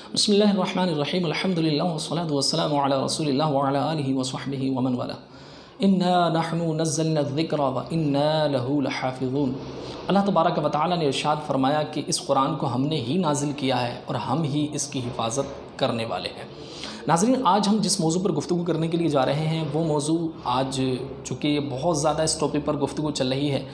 बिस्मिल्लाहिर्रहमानिर्रहीम अल्हम्दुलिल्लाह वस्सलातु वस्सलामु अला रसूलिल्लाह व अला आलिहि व सहबिहि व मन वाला। इन्ना नहनु नज़्ज़लना ज़िक्रा व इन्ना लहू लहाफ़िज़ून। अल्लाह तबारक व तआला ने इरशाद फरमाया कि इस कुरान को हमने ही नाजिल किया है और हम ही इसकी हिफाजत करने वाले हैं। नाज़रीन, आज हम जिस मौजू पर गुफ्तगू करने के लिए जा रहे हैं वो मौजू आज चूँकि बहुत ज़्यादा इस टॉपिक पर गुफ्तगू चल रही है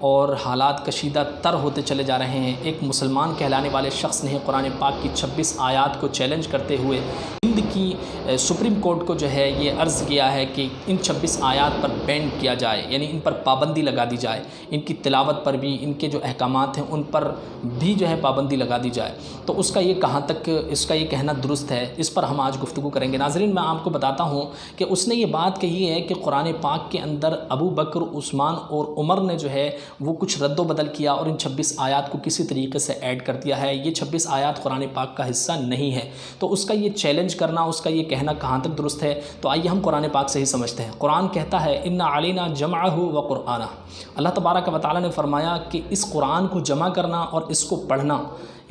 और हालात कशीदा तर होते चले जा रहे हैं। एक मुसलमान कहलाने वाले शख्स ने कुरान पाक की 26 आयात को चैलेंज करते हुए हिंद की सुप्रीम कोर्ट को जो है ये अर्ज़ किया है कि इन 26 आयात पर बैन किया जाए, यानी इन पर पाबंदी लगा दी जाए, इनकी तिलावत पर भी, इनके जो अहकामात हैं उन पर भी जो है पाबंदी लगा दी जाए। तो उसका ये कहाँ तक इसका ये कहना दुरुस्त है, इस पर हम आज गुफ्तगू करेंगे। नाज़रीन, मैं आपको बताता हूँ कि उसने ये बात कही है कि कुरान पाक के अंदर अबू बकर, उस्मान और उमर ने जो है वो कुछ रद्दो बदल किया और इन 26 आयात को किसी तरीके से ऐड कर दिया है। ये 26 आयात कुरान पाक का हिस्सा नहीं है। तो उसका ये चैलेंज करना, उसका ये कहना कहाँ तक दुरुस्त है, तो आइए हम कुरान पाक से ही समझते हैं। कुरान कहता है इन्ना अलैना जमअहु व कुरआना। अल्लाह तबारक व तआला ने फरमाया कि इस कुरान को जमा करना और इसको पढ़ना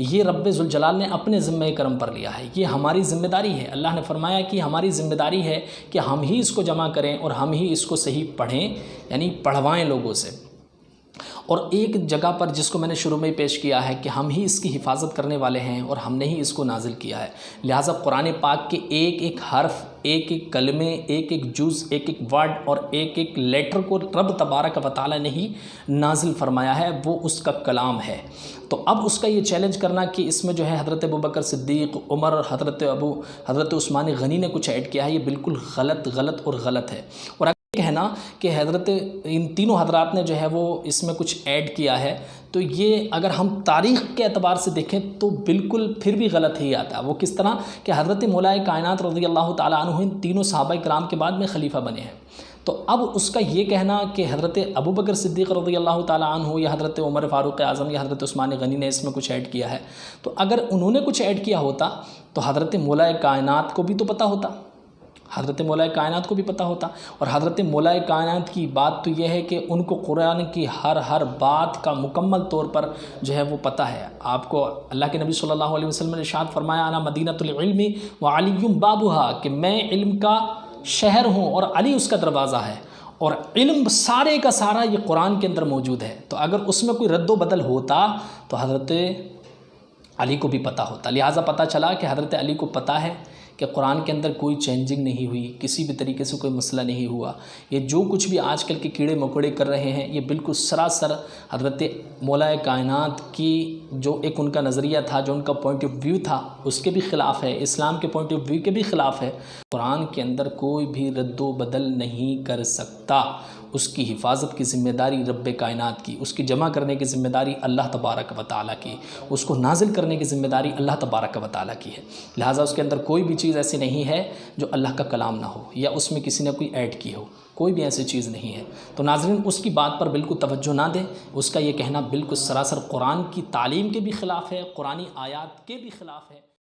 ये रब्ब ज़ुल जलाल ने अपने ज़िम्मे करम पर लिया है, ये हमारी ज़िम्मेदारी है। अल्लाह ने फरमाया कि हमारी ज़िम्मेदारी है कि हम ही इसको जमा करें और हम ही इसको सही पढ़ें, यानी पढ़वाएं लोगों से। और एक जगह पर जिसको मैंने शुरू में ही पेश किया है कि हम ही इसकी हिफाजत करने वाले हैं और हमने ही इसको नाजिल किया है। लिहाजा कुरान पाक के एक एक हर्फ, एक एक कलमे, एक एक जुज़, एक एक वर्ड और एक एक लेटर को रब तबारक व तआला ने ही नाजिल फरमाया है, वो उसका कलाम है। तो अब उसका ये चैलेंज करना कि इसमें जो है हज़रत अबू बकर सिद्दीक़, उमर, हज़रत उस्मान गनी ने कुछ ऐड किया है, ये बिल्कुल गलत और गलत है। और कहना कि हज़रत इन तीनों हज़रात ने जो है वो इसमें कुछ ऐड किया है, तो ये अगर हम तारीख़ के एतबार से देखें तो बिल्कुल फिर भी गलत ही आता है। वो किस तरह कि हज़रत मौलाए कायनात रज़ियल्लाहु ताला अन्हु इन तीनों सहाबा किराम के बाद में खलीफा बने हैं। तो अब उसका ये कहना कि हज़रत अबू बकर सिद्दीक़ रज़ियल्लाहु ताला अन्हु या हज़रत उमर फ़ारूक़ आज़म या हज़रत उस्मान गनी ने इसमें कुछ ऐड किया है, तो अगर उन्होंने कुछ ऐड किया होता तो हज़रत मौलाए कायनात को भी तो पता होता, हज़रत मौलाए कायनात को भी पता होता। और हज़रत मौलाए कायनात की बात तो यह है कि उनको कुरान की हर बात का मुकम्मल तौर पर जो है वो पता है। आपको अल्लाह के नबी सल्लल्लाहु अलैहि वसल्लम ने इरशाद फरमाया अना मदीनतुल इल्मी व अलीयुम बाबुहा, कि मैं इल्म का शहर हूँ और अली उसका दरवाज़ा है। और इल्म सारे का सारा ये कुरान के अंदर मौजूद है। तो अगर उसमें कोई रद्दो बदल होता तो हज़रत अली को भी पता होता। लिहाजा पता चला कि हज़रत अली को पता है कि कुरान के अंदर कोई चेंजिंग नहीं हुई, किसी भी तरीके से कोई मसला नहीं हुआ। ये जो कुछ भी आजकल के कीड़े मकोड़े कर रहे हैं ये बिल्कुल सरासर हज़रत मौलाए कायनात की जो एक उनका नज़रिया था, जो उनका पॉइंट ऑफ व्यू था, उसके भी ख़िलाफ़ है, इस्लाम के पॉइंट ऑफ व्यू के भी ख़िलाफ़ है। कुरान के अंदर कोई भी रद्दो बदल नहीं कर सकता। उसकी हिफाजत की ज़िम्मेदारी रब्ब कायनात की, उसकी जमा करने की ज़िम्मेदारी अल्लाह तबारक व तआला की, उसको नाजिल करने की ज़िम्मेदारी अल्लाह तबारक व तआला की है। लिहाजा उसके अंदर कोई भी चीज़ ऐसी नहीं है जो अल्लाह का कलाम ना हो या उसमें किसी ने कोई ऐड की हो, कोई भी ऐसी चीज़ नहीं है। तो नाज़रीन, उसकी बात पर बिल्कुल तवज्जो ना दें। उसका ये कहना बिल्कुल सरासर कुरान की तालीम के भी ख़िलाफ़ है, कुरानी आयात के भी ख़िलाफ़ है।